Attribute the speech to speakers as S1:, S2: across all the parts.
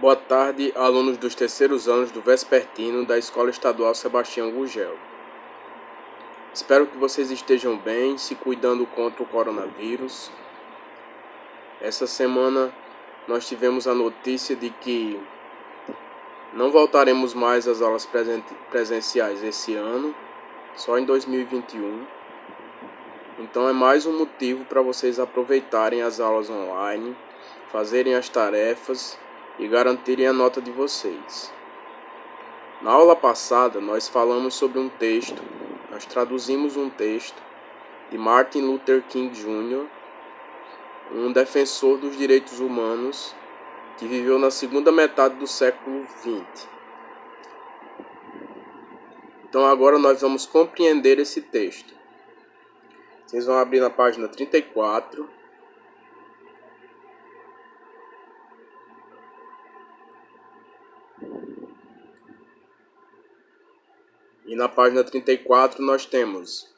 S1: Boa tarde, alunos dos terceiros anos do Vespertino da Escola Estadual Sebastião Gurgel. Espero que vocês estejam bem, se cuidando contra o coronavírus. Essa semana nós tivemos a notícia de que não voltaremos mais às aulas presenciais esse ano, só em 2021. Então é mais um motivo para vocês aproveitarem as aulas online, fazerem as tarefas e garantirem a nota de vocês. Na aula passada, nós falamos sobre um texto, nós traduzimos um texto de Martin Luther King Jr., um defensor dos direitos humanos que viveu na segunda metade do século XX. Então agora nós vamos compreender esse texto. Vocês vão abrir na página 34. E na página 34 nós temos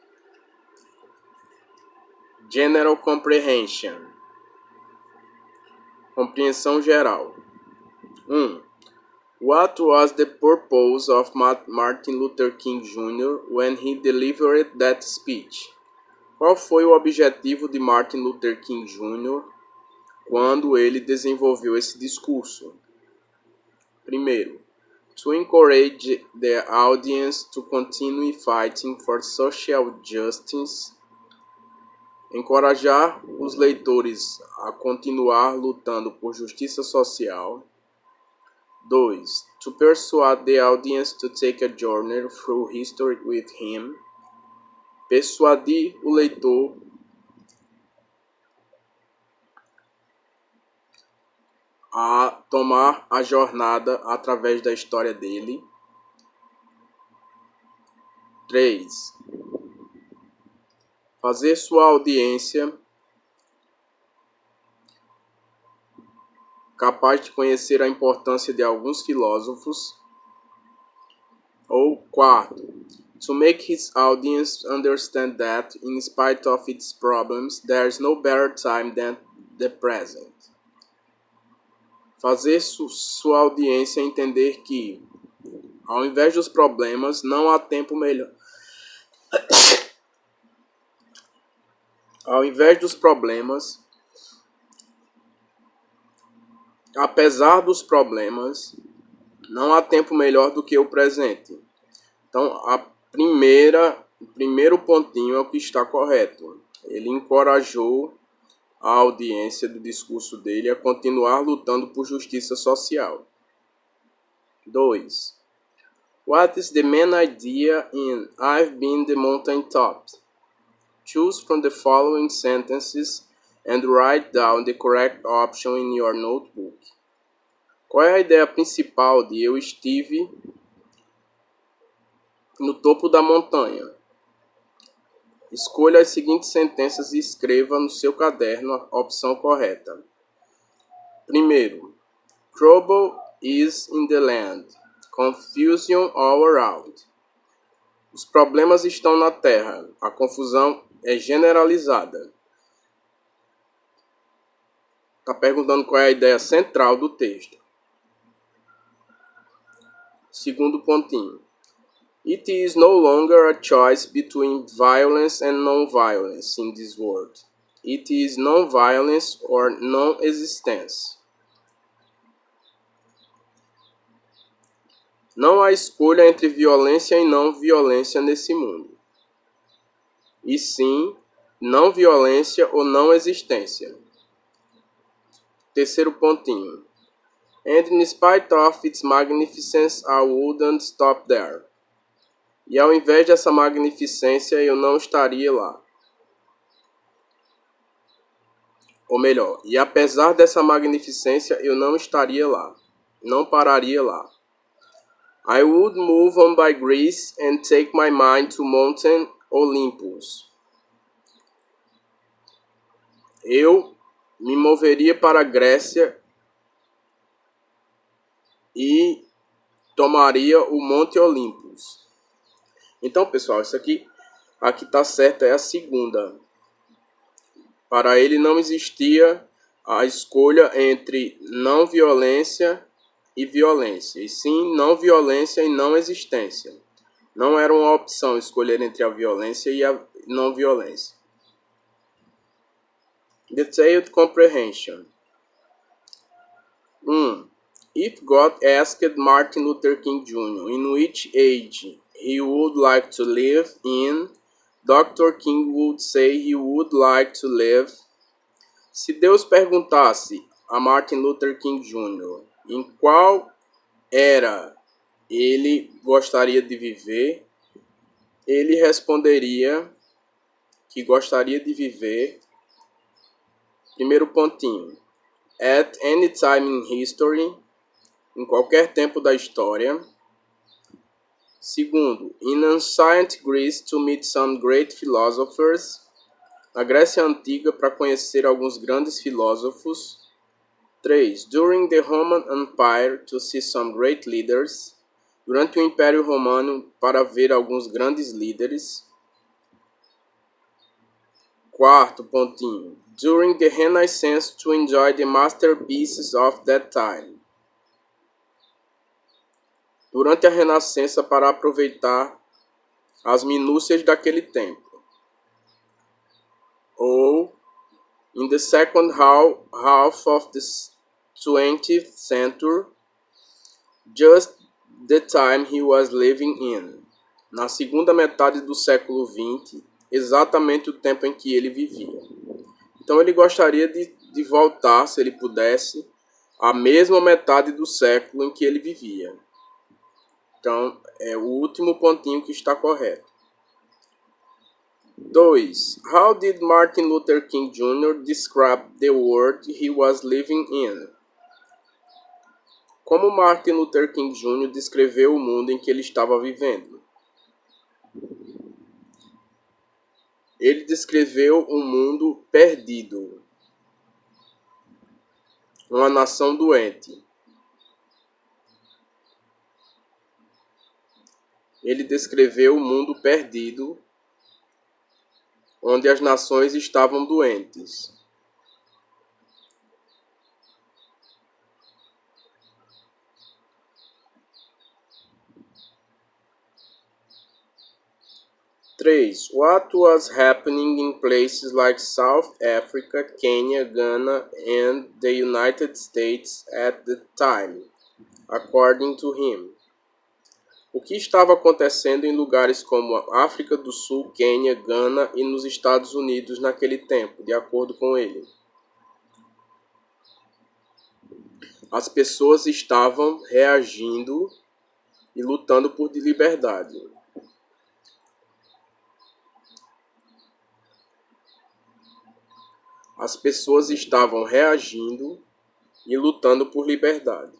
S1: General Comprehension. Compreensão geral. 1. What was the purpose of Martin Luther King Jr. when he delivered that speech? Qual foi o objetivo de Martin Luther King Jr. quando ele desenvolveu esse discurso? Primeiro, to encourage the audience to continue fighting for social justice. Encorajar os leitores a continuar lutando por justiça social. 2. To persuade the audience to take a journey through history with him. Persuadir o leitor a tomar a jornada através da história dele. 3. Fazer sua audiência capaz de conhecer a importância de alguns filósofos. Ou 4. To make his audience understand that, in spite of its problems, there is no better time than the present. Fazer sua audiência entender que, ao invés dos problemas, não há tempo melhor. Ao invés dos problemas, apesar dos problemas, não há tempo melhor do que o presente. Então, o primeiro pontinho é o que está correto. Ele encorajou a audiência do discurso dele a continuar lutando por justiça social. 2. What is the main idea in I've been the mountaintop? Choose from the following sentences and write down the correct option in your notebook. Qual é a ideia principal de eu estive no topo da montanha? Escolha as seguintes sentenças e escreva no seu caderno a opção correta. Primeiro, trouble is in the land, confusion all around. Os problemas estão na terra, a confusão é generalizada. Está perguntando qual é a ideia central do texto. Segundo pontinho. It is no longer a choice between violence and non-violence in this world. It is non-violence or non-existence. Não há escolha entre violência e não violência nesse mundo. E sim, não violência ou não existência. Terceiro pontinho. And in spite of its magnificence, I wouldn't stop there. E ao invés dessa magnificência, eu não estaria lá. Ou melhor, e apesar dessa magnificência, eu não estaria lá. Não pararia lá. I would move on by grace and take my mind to Mountain Olympus. Eu me moveria para a Grécia e tomaria o Monte Olympus. Então, pessoal, isso aqui está certo, é a segunda. Para ele não existia a escolha entre não violência e violência, e sim não violência e não existência. Não era uma opção escolher entre a violência e a não violência. Detailed comprehension. 1. If God asked Martin Luther King Jr. in which age he would like to live in, Dr. King would say he would like to live. Se Deus perguntasse a Martin Luther King Jr. em qual era ele gostaria de viver, ele responderia que gostaria de viver, primeiro pontinho, at any time in history, em qualquer tempo da história. Segundo, in ancient Greece to meet some great philosophers, na Grécia Antiga para conhecer alguns grandes filósofos. 3. During the Roman Empire to see some great leaders, durante o Império Romano para ver alguns grandes líderes. Quarto pontinho, during the Renaissance to enjoy the masterpieces of that time, durante a Renascença para aproveitar as minúcias daquele tempo. Ou in the second half of the 20th century, just the time he was living in, na segunda metade do século XX, exatamente o tempo em que ele vivia. Então ele gostaria de voltar, se ele pudesse, à mesma metade do século em que ele vivia. Então é o último pontinho que está correto. 2. How did Martin Luther King Jr. describe the world he was living in? Como Martin Luther King Jr. descreveu o mundo em que ele estava vivendo? Ele descreveu um mundo perdido, uma nação doente. Ele descreveu o mundo perdido, onde as nações estavam doentes. Três. What was happening in places like South Africa, Kenya, Ghana, and the United States at the time, according to him? O que estava acontecendo em lugares como a África do Sul, Quênia, Gana e nos Estados Unidos naquele tempo, de acordo com ele? As pessoas estavam reagindo e lutando por liberdade. As pessoas estavam reagindo e lutando por liberdade.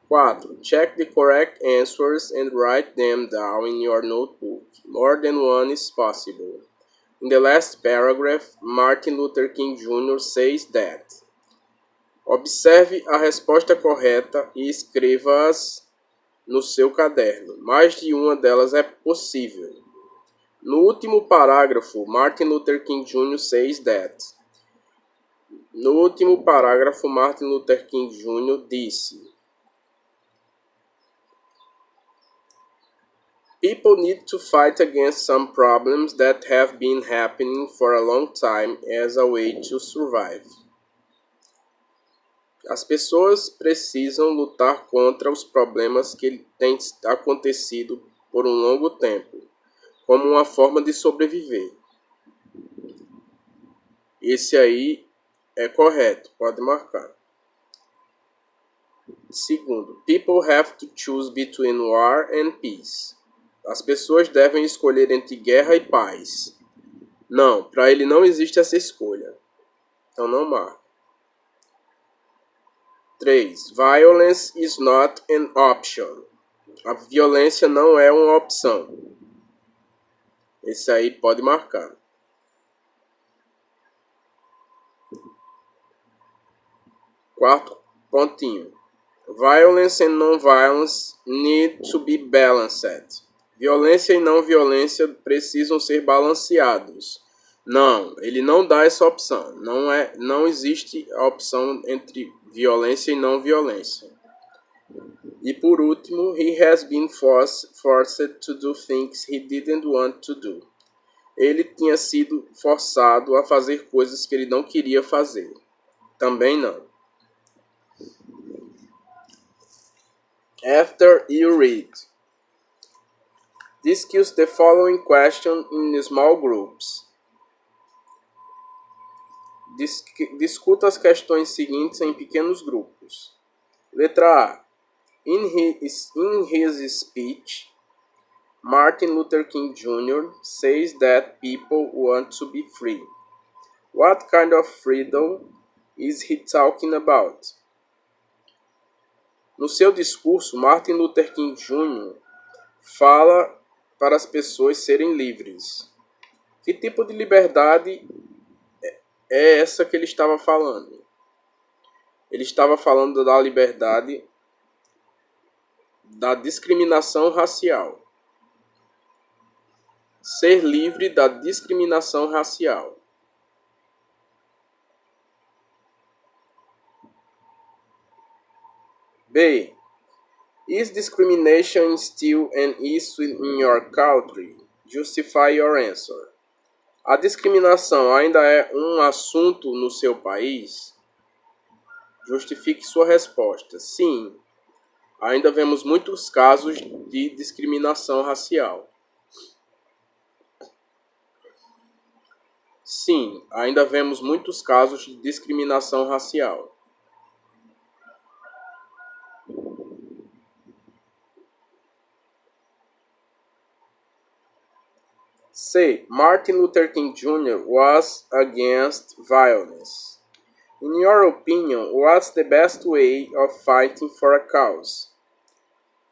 S1: 4. Check the correct answers and write them down in your notebook. More than one is possible. In the last paragraph, Martin Luther King Jr. says that. Observe a resposta correta e escreva-as no seu caderno. Mais de uma delas é possível. No último parágrafo, Martin Luther King Jr. says that. No último parágrafo, Martin Luther King Jr. disse: People need to fight against some problems that have been happening for a long time as a way to survive. As pessoas precisam lutar contra os problemas que têm acontecido por um longo tempo, como uma forma de sobreviver. Esse aí é correto, pode marcar. Segundo, people have to choose between war and peace. As pessoas devem escolher entre guerra e paz. Não, para ele não existe essa escolha. Então não marca. 3. Violence is not an option. A violência não é uma opção. Esse aí pode marcar. 4. Pontinho. Violence and non-violence need to be balanced. Violência e não violência precisam ser balanceados. Não, ele não dá essa opção. Não existe a opção entre violência e não violência. E por último, he has been forced to do things he didn't want to do. Ele tinha sido forçado a fazer coisas que ele não queria fazer. Também não. After you read, discuss the following question in small groups. Discuta as questões seguintes em pequenos grupos. Letra A. In his speech, Martin Luther King Jr. says that people want to be free. What kind of freedom is he talking about? No seu discurso, Martin Luther King Jr. fala para as pessoas serem livres. Que tipo de liberdade é essa que ele estava falando? Ele estava falando da liberdade da discriminação racial. Ser livre da discriminação racial. B. Is discrimination still an issue in your country? Justify your answer. A discriminação ainda é um assunto no seu país? Justifique sua resposta. Sim, ainda vemos muitos casos de discriminação racial. Sim, ainda vemos muitos casos de discriminação racial. C. Martin Luther King Jr. was against violence. In your opinion, what's the best way of fighting for a cause?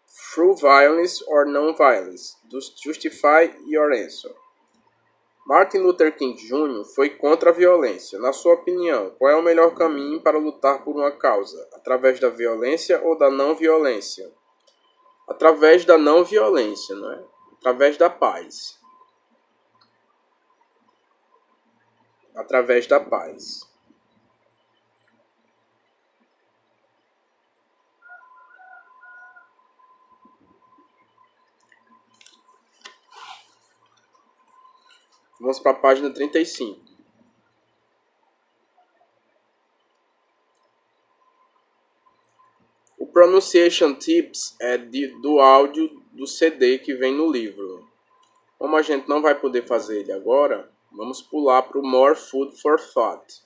S1: Through violence or non-violence? Justify your answer. Martin Luther King Jr. foi contra a violência. Na sua opinião, qual é o melhor caminho para lutar por uma causa? Através da violência ou da não violência? Através da não violência, não é? Através da paz. Através da paz. Vamos para a página 35. O Pronunciation Tips é do áudio do CD que vem no livro. Como a gente não vai poder fazer ele agora, vamos pular para o More Food for Thought.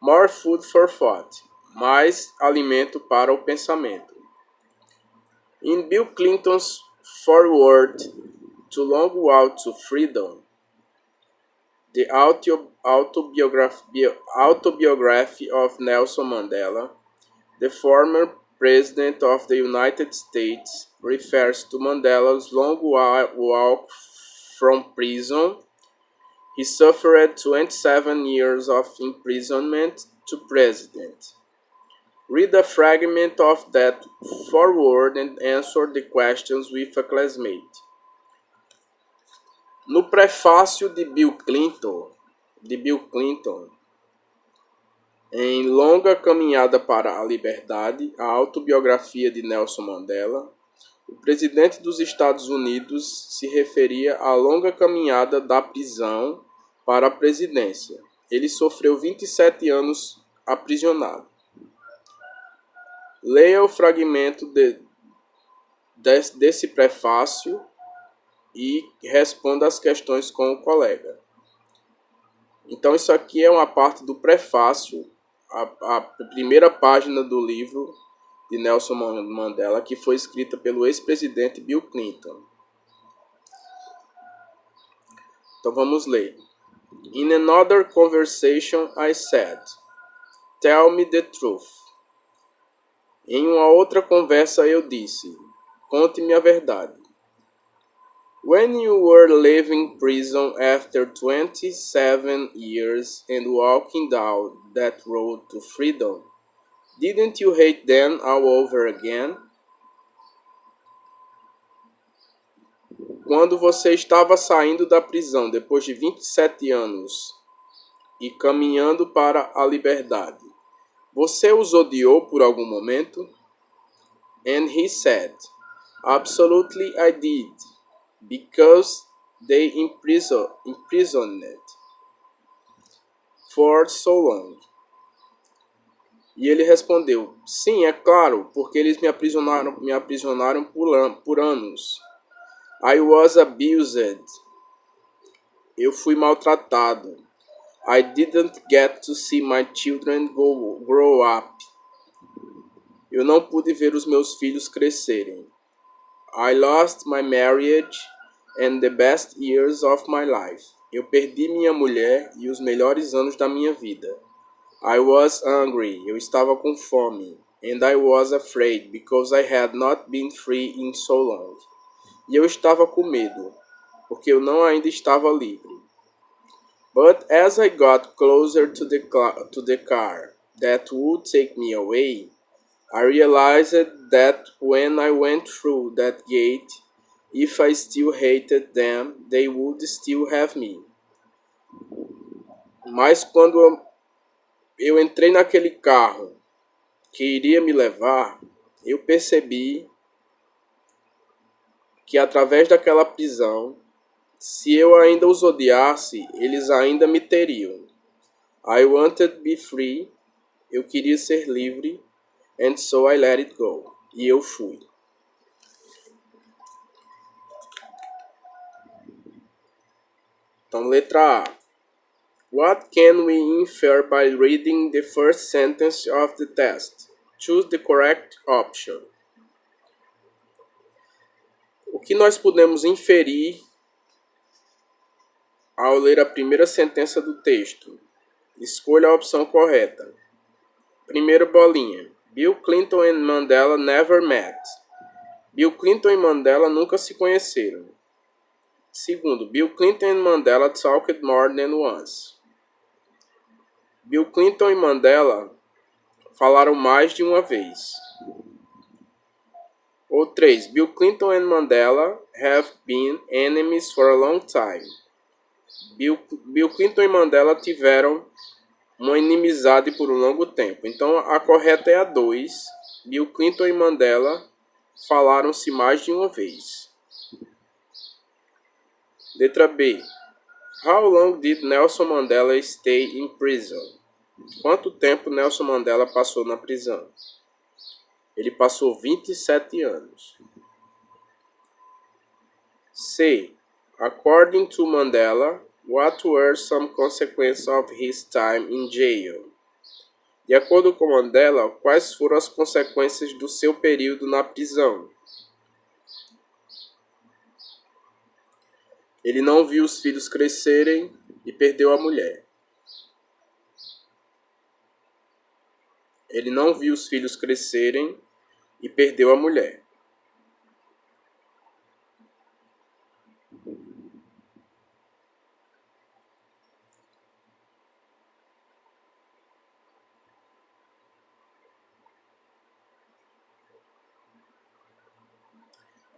S1: More Food for Thought. Mais alimento para o pensamento. In Bill Clinton's foreword to Long Walk to Freedom, the autobiography of Nelson Mandela, the former President of the United States, refers to Mandela's long walk from prison. He suffered 27 years of imprisonment to president. Read a fragment of that foreword and answer the questions with a classmate. No prefácio de Bill Clinton, em Longa Caminhada para a Liberdade, a autobiografia de Nelson Mandela, o presidente dos Estados Unidos se referia à longa caminhada da prisão para a presidência. Ele sofreu 27 anos aprisionado. Leia o fragmento desse prefácio e responda as questões com o colega. Então isso aqui é uma parte do prefácio, a primeira página do livro de Nelson Mandela, que foi escrita pelo ex-presidente Bill Clinton. Então vamos ler. In another conversation I said, "Tell me the truth." Em uma outra conversa eu disse, conte-me a verdade. When you were leaving prison after 27 years and walking down that road to freedom, didn't you hate them all over again? Quando você estava saindo da prisão depois de 27 anos e caminhando para a liberdade, você os odiou por algum momento? And he said, Absolutely I did, because they imprisoned for so long. E ele respondeu, sim, é claro, porque eles me aprisionaram por anos. I was abused. Eu fui maltratado. I didn't get to see my children grow up. Eu não pude ver os meus filhos crescerem. I lost my marriage and the best years of my life. Eu perdi minha mulher e os melhores anos da minha vida. I was hungry. Eu estava com fome. And I was afraid because I had not been free in so long. E eu estava com medo, porque eu não ainda estava livre. But as I got closer to the car that would take me away, I realized that when I went through that gate, if I still hated them, they would still have me. Mas quando eu entrei naquele carro que iria me levar, eu percebi que através daquela prisão, se eu ainda os odiasse, eles ainda me teriam. I wanted to be free. Eu queria ser livre. And so I let it go. E eu fui. Então, letra A. What can we infer by reading the first sentence of the test? Choose the correct option. O que nós podemos inferir ao ler a primeira sentença do texto? Escolha a opção correta. Primeira bolinha. Bill Clinton and Mandela never met. Bill Clinton e Mandela nunca se conheceram. Segundo, Bill Clinton and Mandela talked more than once. Bill Clinton e Mandela falaram mais de uma vez. Ou 3. Bill Clinton and Mandela have been enemies for a long time. Bill Clinton e Mandela tiveram uma inimizade por um longo tempo. Então a correta é a 2. Bill Clinton e Mandela falaram-se mais de uma vez. Letra B. How long did Nelson Mandela stay in prison? Quanto tempo Nelson Mandela passou na prisão? Ele passou 27 anos. C. According to Mandela, what were some consequences of his time in jail? De acordo com Mandela, quais foram as consequências do seu período na prisão? Ele não viu os filhos crescerem e perdeu a mulher. Ele não viu os filhos crescerem e perdeu a mulher.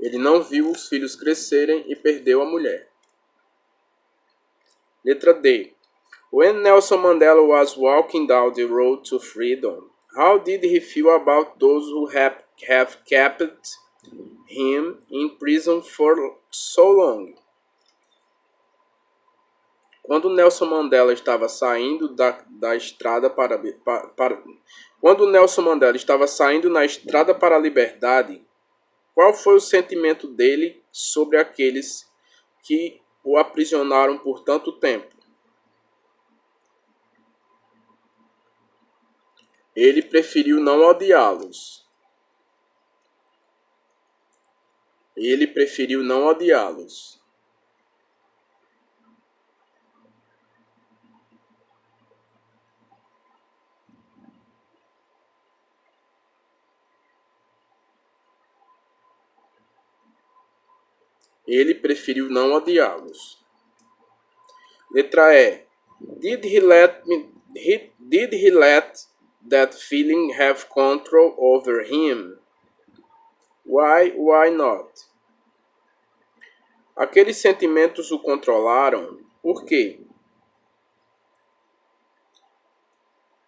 S1: Ele não viu os filhos crescerem e perdeu a mulher. Letra D. When Nelson Mandela was walking down the road to freedom, how did he feel about those who have kept him in prison for so long? Quando Nelson Mandela estava saindo da estrada quando Nelson Mandela estava saindo na estrada para a liberdade, qual foi o sentimento dele sobre aqueles que o aprisionaram por tanto tempo? Ele preferiu não odiá-los. Ele preferiu não odiá-los. Ele preferiu não odiá-los. Letra E. Did he let that feeling have control over him? Why not? Aqueles sentimentos o controlaram. Por quê?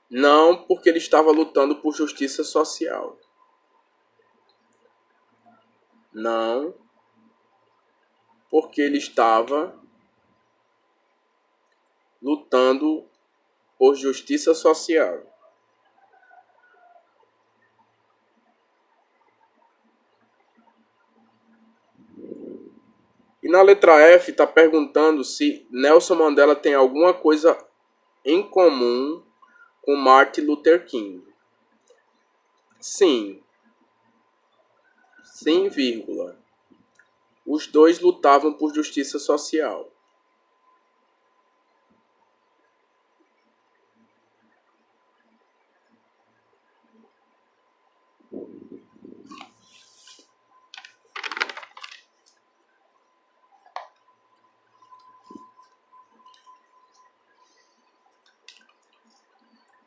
S1: Não porque ele estava lutando por justiça social. Não porque ele estava lutando por justiça social. E na letra F está perguntando se Nelson Mandela tem alguma coisa em comum com Martin Luther King. Sim, sim, vírgula. Os dois lutavam por justiça social.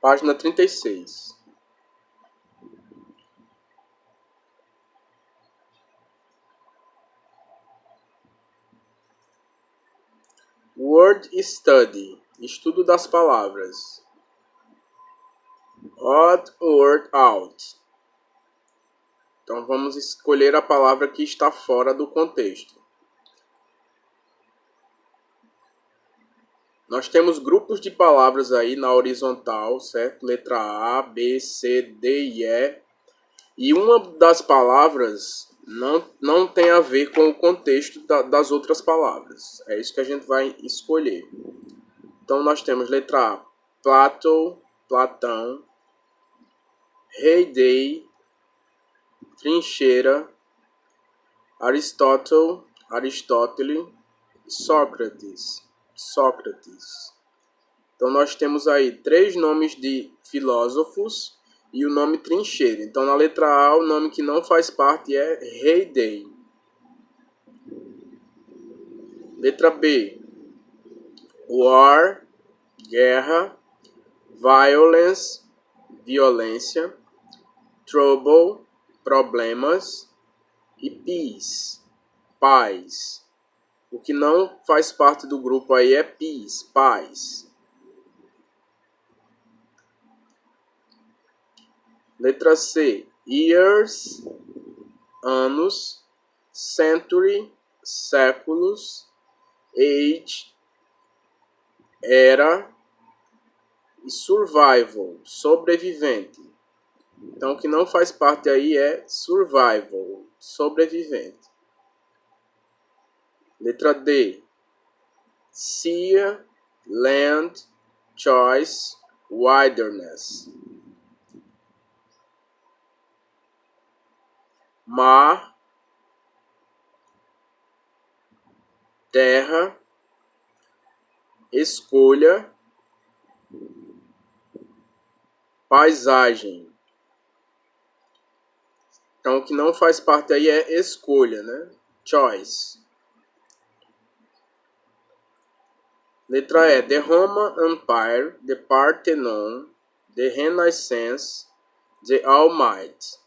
S1: Página 36. Word Study. Estudo das palavras. Odd word out. Então vamos escolher a palavra que está fora do contexto. Nós temos grupos de palavras aí na horizontal, certo? Letra A, B, C, D e E. E uma das palavras não tem a ver com o contexto das outras palavras. É isso que a gente vai escolher. Então nós temos letra A, Plato, Platão, heyday, trincheira, Aristótle, Aristóteles, Sócrates, Sócrates. Então nós temos aí 3 nomes de filósofos e o nome trincheira. Então na letra A o nome que não faz parte é heyday. Letra B, war, guerra, violence, violência, trouble, problemas e peace, paz. O que não faz parte do grupo aí é peace, paz. Letra C, years, anos, century, séculos, age, era e survival, sobrevivente. Então o que não faz parte aí é survival, sobrevivente. Letra D, sea, land, choice, wilderness. Mar, terra, escolha, paisagem. Então, o que não faz parte aí é escolha, né? Choice. Letra E, the Roman Empire, the Parthenon, the Renaissance, the Almighty.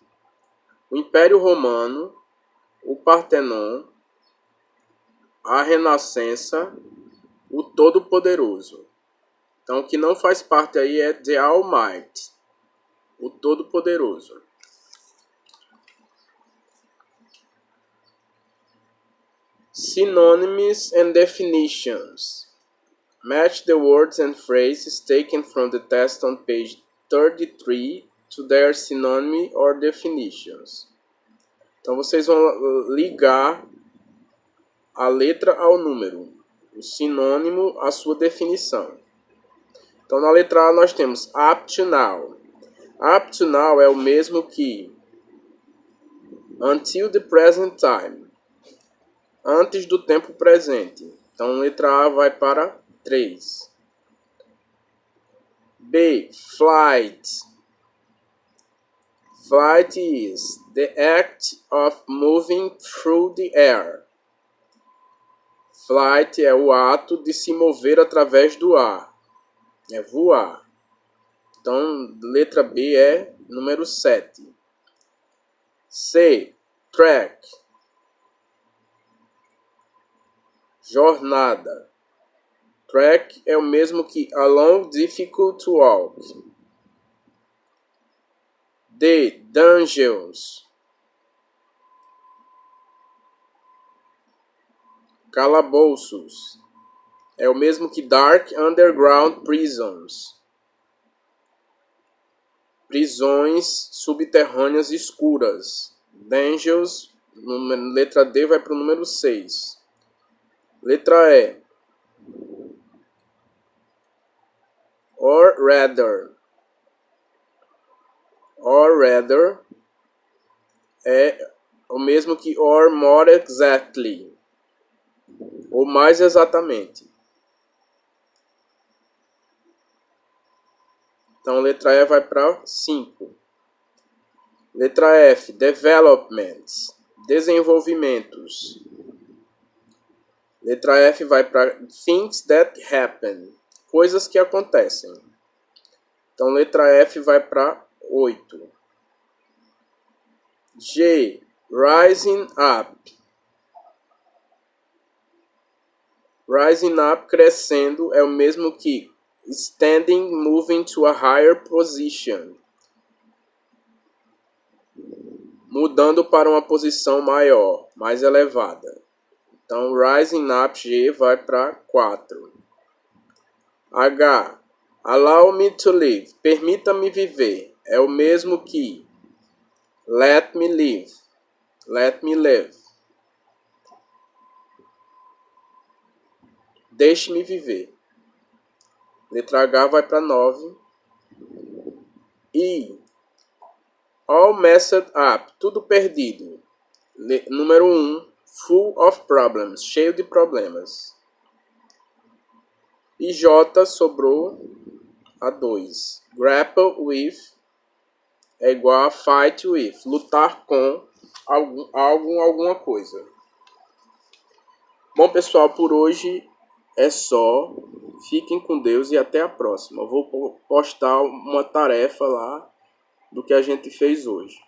S1: O Império Romano, o Partenon, a Renascença, o Todo-Poderoso. Então, o que não faz parte aí é the Almighty, o Todo-Poderoso. Synonyms and definitions. Match the words and phrases taken from the test on page 33 to their synonym or definitions. Então vocês vão ligar a letra ao número, o sinônimo à sua definição. Então na letra A nós temos up to now. Up to now é o mesmo que until the present time, antes do tempo presente. Então letra A vai para 3. B, flight. Flight is the act of moving through the air. Flight é o ato de se mover através do ar. É voar. Então, letra B é número 7. C, track. jornada. Trek é o mesmo que a long, difficult walk. D. Dungeons. Calabouços. É o mesmo que dark underground prisons. Prisões subterrâneas escuras. Dungeons, letra D vai para o número 6. Letra E. Or rather. Or rather é o mesmo que or more exactly. Ou mais exatamente. Então, letra E vai para 5. Letra F. Developments. Desenvolvimentos. Letra F vai para things that happen. Coisas que acontecem. Então, letra F vai para 8. G. Rising up. Rising up, crescendo, é o mesmo que standing, moving to a higher position. Mudando para uma posição maior, mais elevada. Então, rising up, G, vai para 4. H. Allow me to live. Permita-me viver. É o mesmo que let me live. Let me live. Deixe-me viver. Letra H vai para 9. I. All messed up. Tudo perdido. Número 1. Full of problems. Cheio de problemas. E J sobrou a 2. Grapple with é igual a fight with. Lutar com alguma coisa. Bom, pessoal, por hoje é só. Fiquem com Deus e até a próxima. Eu vou postar uma tarefa lá do que a gente fez hoje.